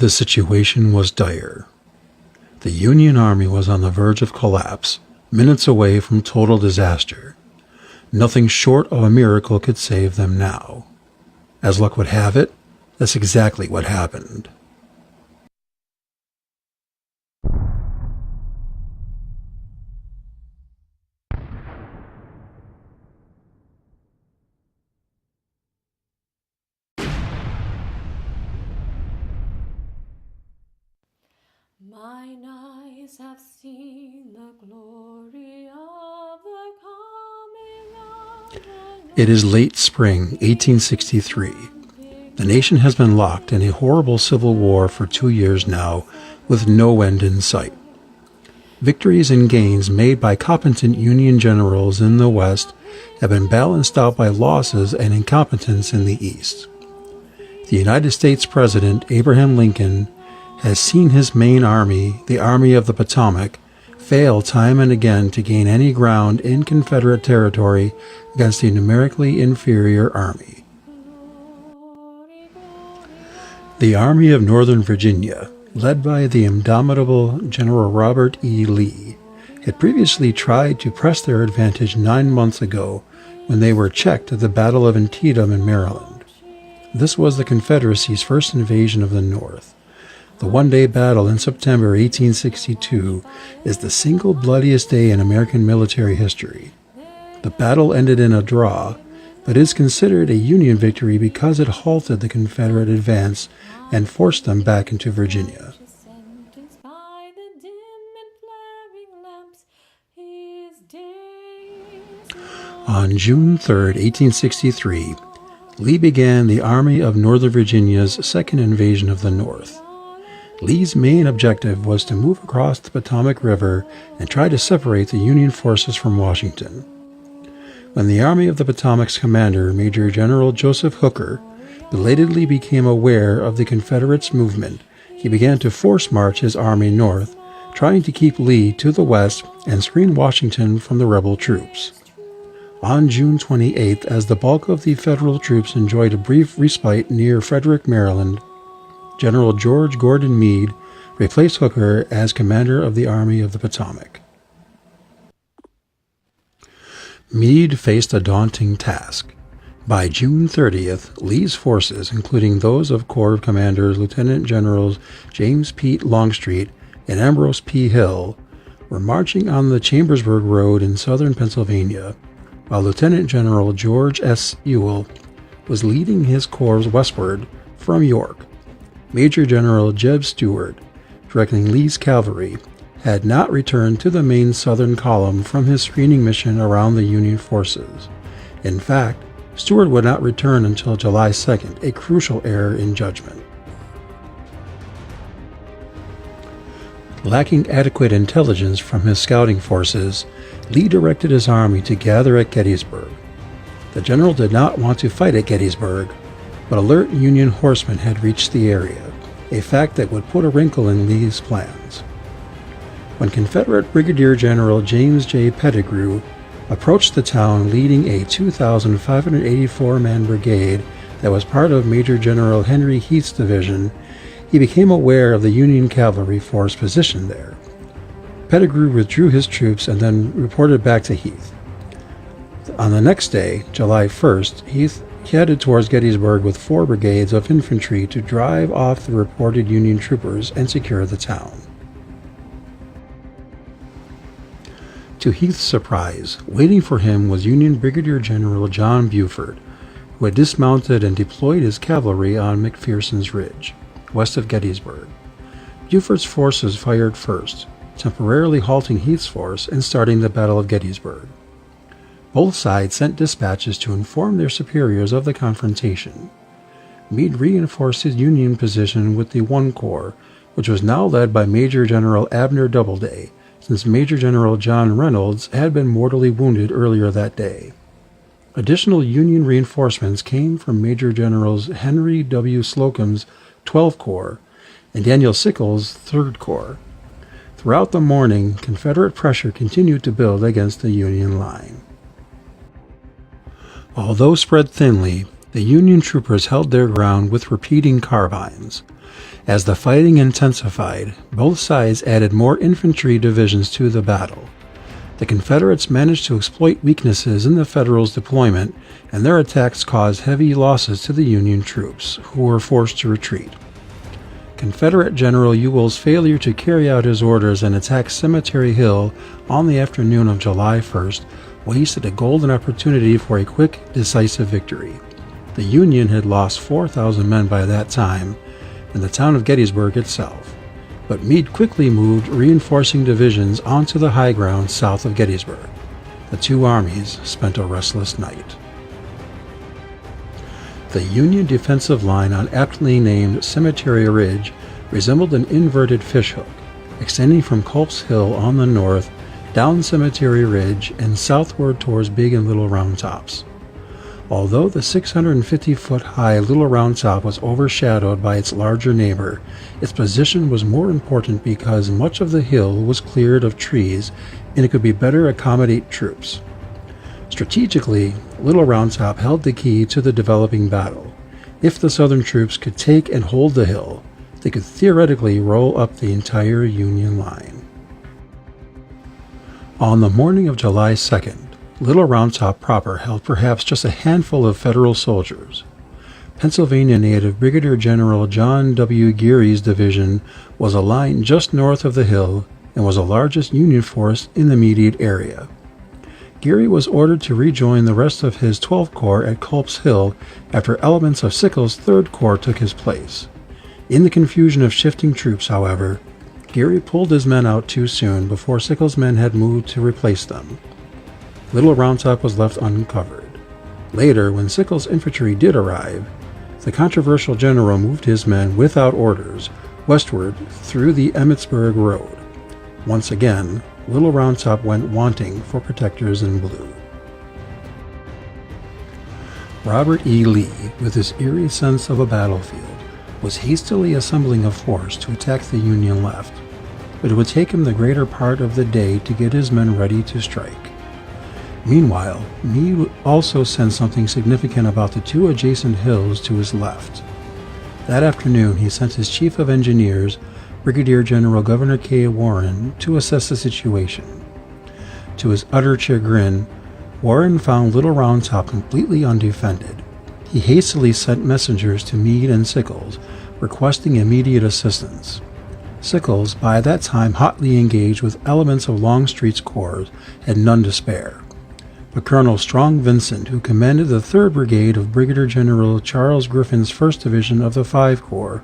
The situation was dire. The Union Army was on the verge of collapse, minutes away from total disaster. Nothing short of a miracle could save them now. As luck would have it, that's exactly what happened. Mine eyes have seen the glory of the coming of the It is late spring, 1863. The nation has been locked in a horrible civil war for 2 years now, with no end in sight. Victories and gains made by competent Union generals in the West have been balanced out by losses and incompetence in the East. The United States President Abraham Lincoln has seen his main army, the Army of the Potomac, fail time and again to gain any ground in Confederate territory against a numerically inferior army. The Army of Northern Virginia, led by the indomitable General Robert E. Lee, had previously tried to press their advantage 9 months ago when they were checked at the Battle of Antietam in Maryland. This was the Confederacy's first invasion of the North. The one-day battle in September 1862 is the single bloodiest day in American military history. The battle ended in a draw, but is considered a Union victory because it halted the Confederate advance and forced them back into Virginia. On June 3, 1863, Lee began the Army of Northern Virginia's second invasion of the North. Lee's main objective was to move across the Potomac River and try to separate the Union forces from Washington. When the Army of the Potomac's commander, Major General Joseph Hooker, belatedly became aware of the Confederates' movement, he began to force march his army north, trying to keep Lee to the west and screen Washington from the rebel troops. On June 28th, as the bulk of the Federal troops enjoyed a brief respite near Frederick, Maryland, General George Gordon Meade replaced Hooker as commander of the Army of the Potomac. Meade faced a daunting task. By June 30th, Lee's forces, including those of Corps Commanders Lieutenant Generals James P. Longstreet and Ambrose P. Hill, were marching on the Chambersburg Road in southern Pennsylvania, while Lieutenant General George S. Ewell was leading his corps westward from York. Major General Jeb Stuart, directing Lee's cavalry, had not returned to the main southern column from his screening mission around the Union forces. In fact, Stuart would not return until July 2nd, a crucial error in judgment. Lacking adequate intelligence from his scouting forces, Lee directed his army to gather at Gettysburg. The general did not want to fight at Gettysburg, but alert Union horsemen had reached the area, a fact that would put a wrinkle in Lee's plans. When Confederate Brigadier General James J. Pettigrew approached the town leading a 2,584-man brigade that was part of Major General Henry Heath's division, he became aware of the Union cavalry force positioned there. Pettigrew withdrew his troops and then reported back to Heath. On the next day, July 1st, Heath headed towards Gettysburg with 4 brigades of infantry to drive off the reported Union troopers and secure the town. To Heath's surprise, waiting for him was Union Brigadier General John Buford, who had dismounted and deployed his cavalry on McPherson's Ridge, west of Gettysburg. Buford's forces fired first, temporarily halting Heath's force and starting the Battle of Gettysburg. Both sides sent dispatches to inform their superiors of the confrontation. Meade reinforced his Union position with the 1 Corps, which was now led by Major General Abner Doubleday, since Major General John Reynolds had been mortally wounded earlier that day. Additional Union reinforcements came from Major Generals Henry W. Slocum's 12th Corps and Daniel Sickles' 3rd Corps. Throughout the morning, Confederate pressure continued to build against the Union line. Although spread thinly, the Union troopers held their ground with repeating carbines. As the fighting intensified, both sides added more infantry divisions to the battle. The Confederates managed to exploit weaknesses in the Federals' deployment, and their attacks caused heavy losses to the Union troops, who were forced to retreat. Confederate General Ewell's failure to carry out his orders and attack Cemetery Hill on the afternoon of July 1st wasted a golden opportunity for a quick, decisive victory. The Union had lost 4,000 men by that time in the town of Gettysburg itself, but Meade quickly moved reinforcing divisions onto the high ground south of Gettysburg. The two armies spent a restless night. The Union defensive line on aptly named Cemetery Ridge resembled an inverted fishhook, extending from Culp's Hill on the north, down Cemetery Ridge, and southward towards Big and Little Round Tops. Although the 650-foot-high Little Round Top was overshadowed by its larger neighbor, its position was more important because much of the hill was cleared of trees and it could be better accommodate troops. Strategically, Little Round Top held the key to the developing battle. If the Southern troops could take and hold the hill, they could theoretically roll up the entire Union line. On the morning of July 2nd, Little Round Top proper held perhaps just a handful of Federal soldiers. Pennsylvania native Brigadier General John W. Geary's division was aligned just north of the hill and was the largest Union force in the immediate area. Geary was ordered to rejoin the rest of his 12th Corps at Culp's Hill after elements of Sickles' 3rd Corps took his place. In the confusion of shifting troops, however, Geary pulled his men out too soon before Sickles' men had moved to replace them. Little Round Top was left uncovered. Later, when Sickles' infantry did arrive, the controversial general moved his men without orders westward through the Emmitsburg Road. Once again, Little Round Top went wanting for protectors in blue. Robert E. Lee, with his eerie sense of a battlefield, was hastily assembling a force to attack the Union left, but it would take him the greater part of the day to get his men ready to strike. Meanwhile, Meade also sensed something significant about the two adjacent hills to his left. That afternoon, he sent his chief of engineers, Brigadier General Governor K. Warren, to assess the situation. To his utter chagrin, Warren found Little Round Top completely undefended. He hastily sent messengers to Meade and Sickles, requesting immediate assistance. Sickles, by that time hotly engaged with elements of Longstreet's corps, had none to spare. But Colonel Strong Vincent, who commanded the 3rd Brigade of Brigadier General Charles Griffin's 1st Division of the 5 Corps,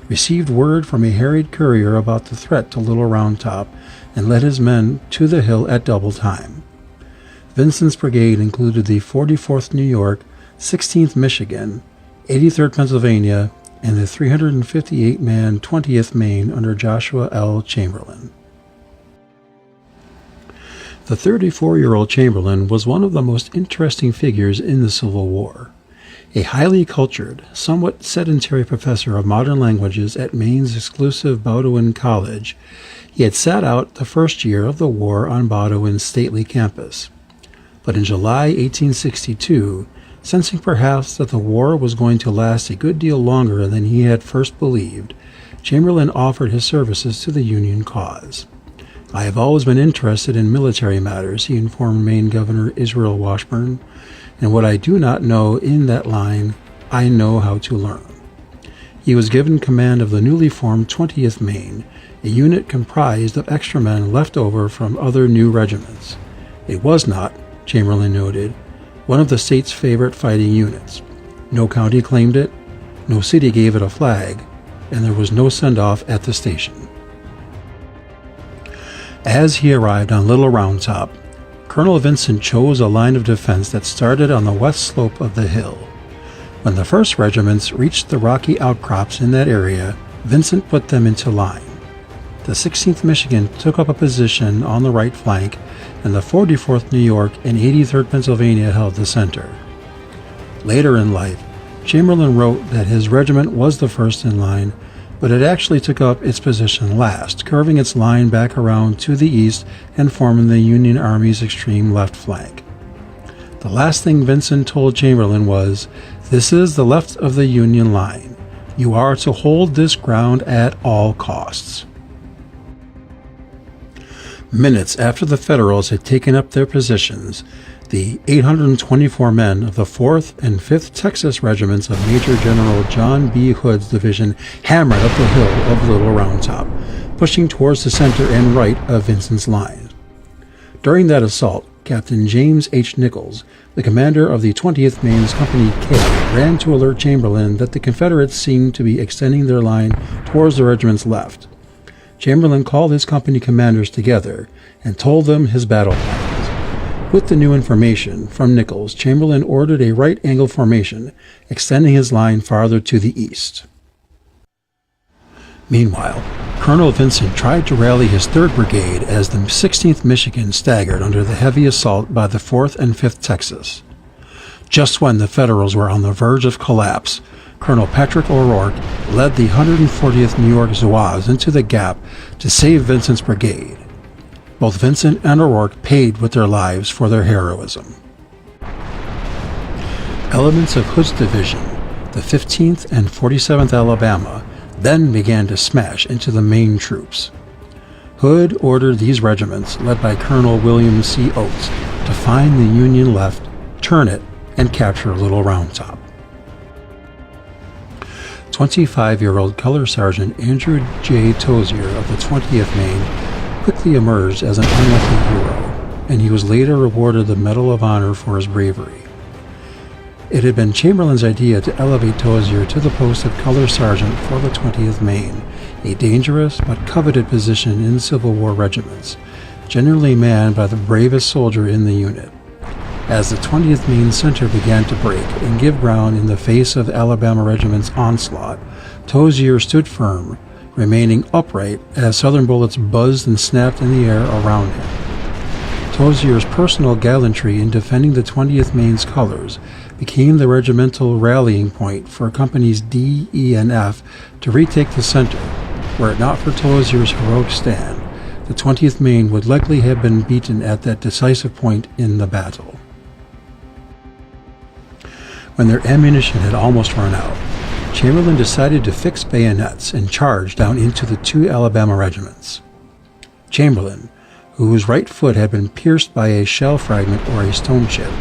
received word from a harried courier about the threat to Little Round Top and led his men to the hill at double time. Vincent's brigade included the 44th New York, 16th Michigan, 83rd Pennsylvania, and the 358-man 20th Maine under Joshua L. Chamberlain. The 34-year-old Chamberlain was one of the most interesting figures in the Civil War. A highly cultured, somewhat sedentary professor of modern languages at Maine's exclusive Bowdoin College, he had sat out the first year of the war on Bowdoin's stately campus. But in July 1862, sensing perhaps that the war was going to last a good deal longer than he had first believed, Chamberlain offered his services to the Union cause. "I have always been interested in military matters," he informed Maine Governor Israel Washburn, "and what I do not know in that line, I know how to learn." He was given command of the newly formed 20th Maine, a unit comprised of extra men left over from other new regiments. It was not, Chamberlain noted, one of the state's favorite fighting units. No county claimed it, no city gave it a flag, and there was no send-off at the station. As he arrived on Little Round Top, Colonel Vincent chose a line of defense that started on the west slope of the hill. When the first regiments reached the rocky outcrops in that area, Vincent put them into line. The 16th Michigan took up a position on the right flank, and the 44th New York and 83rd Pennsylvania held the center. Later in life, Chamberlain wrote that his regiment was the first in line, but it actually took up its position last, curving its line back around to the east and forming the Union Army's extreme left flank. The last thing Vincent told Chamberlain was, "This is the left of the Union line. You are to hold this ground at all costs." Minutes after the Federals had taken up their positions, the 824 men of the 4th and 5th Texas Regiments of Major General John B. Hood's division hammered up the hill of Little Round Top, pushing towards the center and right of Vincent's line. During that assault, Captain James H. Nichols, the commander of the 20th Maine's Company K, ran to alert Chamberlain that the Confederates seemed to be extending their line towards the regiment's left. Chamberlain called his company commanders together and told them his battle plans. With the new information from Nichols, Chamberlain ordered a right-angle formation, extending his line farther to the east. Meanwhile, Colonel Vincent tried to rally his 3rd Brigade as the 16th Michigan staggered under the heavy assault by the 4th and 5th Texas. Just when the Federals were on the verge of collapse, Colonel Patrick O'Rourke led the 140th New York Zouaves into the gap to save Vincent's brigade. Both Vincent and O'Rourke paid with their lives for their heroism. Elements of Hood's division, the 15th and 47th Alabama, then began to smash into the main troops. Hood ordered these regiments, led by Colonel William C. Oates, to find the Union left, turn it, and capture Little Round Top. 25-year-old Color Sergeant Andrew J. Tozier of the 20th Maine quickly emerged as an unlucky hero, and he was later awarded the Medal of Honor for his bravery. It had been Chamberlain's idea to elevate Tozier to the post of Color Sergeant for the 20th Maine, a dangerous but coveted position in Civil War regiments, generally manned by the bravest soldier in the unit. As the 20th Maine center began to break and give ground in the face of the Alabama regiment's onslaught, Tozier stood firm, remaining upright as Southern bullets buzzed and snapped in the air around him. Tozier's personal gallantry in defending the 20th Maine's colors became the regimental rallying point for companies D, E, and F to retake the center. Were it not for Tozier's heroic stand, the 20th Maine would likely have been beaten at that decisive point in the battle. When their ammunition had almost run out, Chamberlain decided to fix bayonets and charge down into the 2 Alabama regiments. Chamberlain, whose right foot had been pierced by a shell fragment or a stone chip,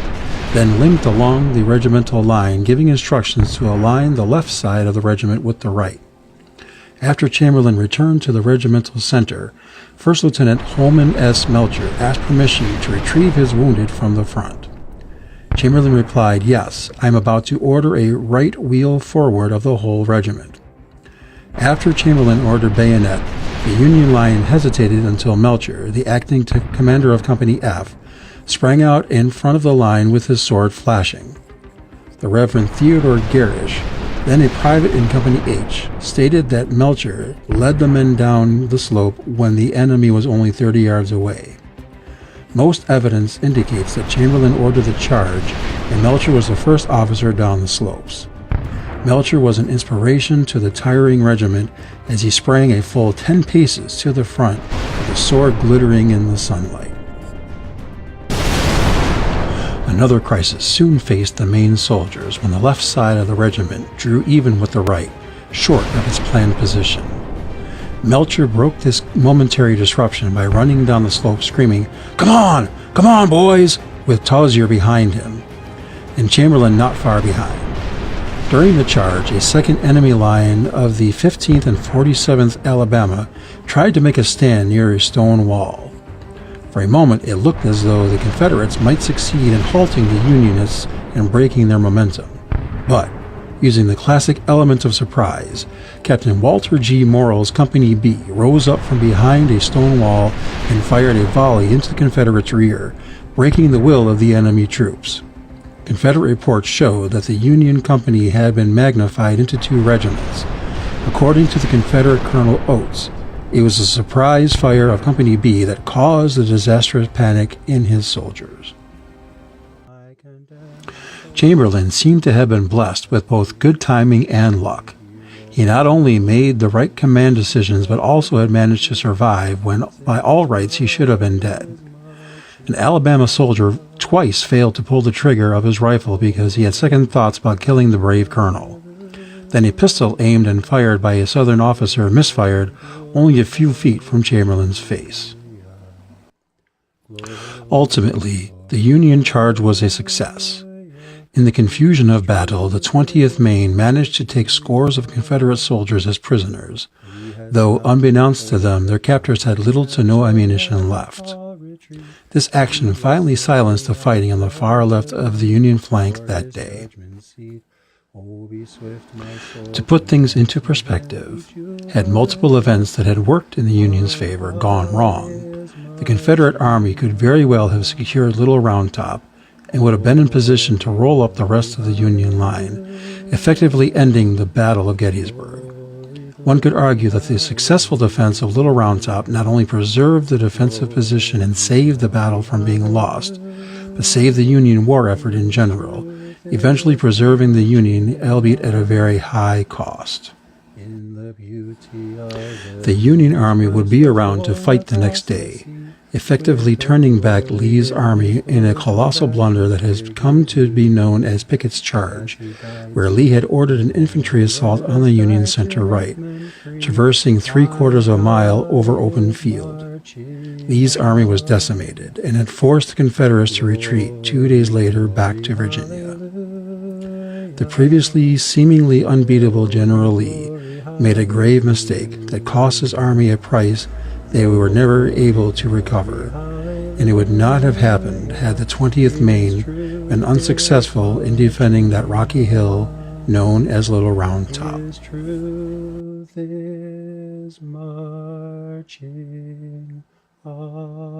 then limped along the regimental line, giving instructions to align the left side of the regiment with the right. After Chamberlain returned to the regimental center, First Lieutenant Holman S. Melcher asked permission to retrieve his wounded from the front. Chamberlain replied, "Yes, I am about to order a right wheel forward of the whole regiment." After Chamberlain ordered bayonet, the Union line hesitated until Melcher, the acting commander of Company F, sprang out in front of the line with his sword flashing. The Reverend Theodore Garish, then a private in Company H, stated that Melcher led the men down the slope when the enemy was only 30 yards away. Most evidence indicates that Chamberlain ordered the charge, and Melcher was the first officer down the slopes. Melcher was an inspiration to the tiring regiment as he sprang a full 10 paces to the front with his sword glittering in the sunlight. Another crisis soon faced the Maine soldiers when the left side of the regiment drew even with the right, short of its planned position. Melcher broke this momentary disruption by running down the slope screaming, Come on, boys!" with Tozier behind him, and Chamberlain not far behind. During the charge, a second enemy line of the 15th and 47th Alabama tried to make a stand near a stone wall. For a moment, it looked as though the Confederates might succeed in halting the Unionists and breaking their momentum. But, using the classic element of surprise, Captain Walter G. Morrill's Company B rose up from behind a stone wall and fired a volley into the Confederates' rear, breaking the will of the enemy troops. Confederate reports show that the Union company had been magnified into 2 regiments. According to the Confederate Colonel Oates, it was a surprise fire of Company B that caused the disastrous panic in his soldiers. Chamberlain seemed to have been blessed with both good timing and luck. He not only made the right command decisions, but also had managed to survive when, by all rights, he should have been dead. An Alabama soldier twice failed to pull the trigger of his rifle because he had second thoughts about killing the brave colonel. Then a pistol aimed and fired by a Southern officer misfired only a few feet from Chamberlain's face. Ultimately, the Union charge was a success. In the confusion of battle, the 20th Maine managed to take scores of Confederate soldiers as prisoners, though unbeknownst to them, their captors had little to no ammunition left. This action finally silenced the fighting on the far left of the Union flank that day. To put things into perspective, had multiple events that had worked in the Union's favor gone wrong, the Confederate Army could very well have secured Little Round Top and would have been in position to roll up the rest of the Union line, effectively ending the Battle of Gettysburg. One could argue that the successful defense of Little Round Top not only preserved the defensive position and saved the battle from being lost, but saved the Union war effort in general, eventually preserving the Union, albeit at a very high cost. The Union Army would be around to fight the next day, effectively turning back Lee's army in a colossal blunder that has come to be known as Pickett's Charge, where Lee had ordered an infantry assault on the Union center right, traversing 3/4 of a mile over open field. Lee's army was decimated and had forced the Confederates to retreat 2 days later back to Virginia. The previously seemingly unbeatable General Lee made a grave mistake that cost his army a price they were never able to recover, and it would not have happened had the 20th Maine been unsuccessful in defending that rocky hill known as Little Round Top. Truth is marching on.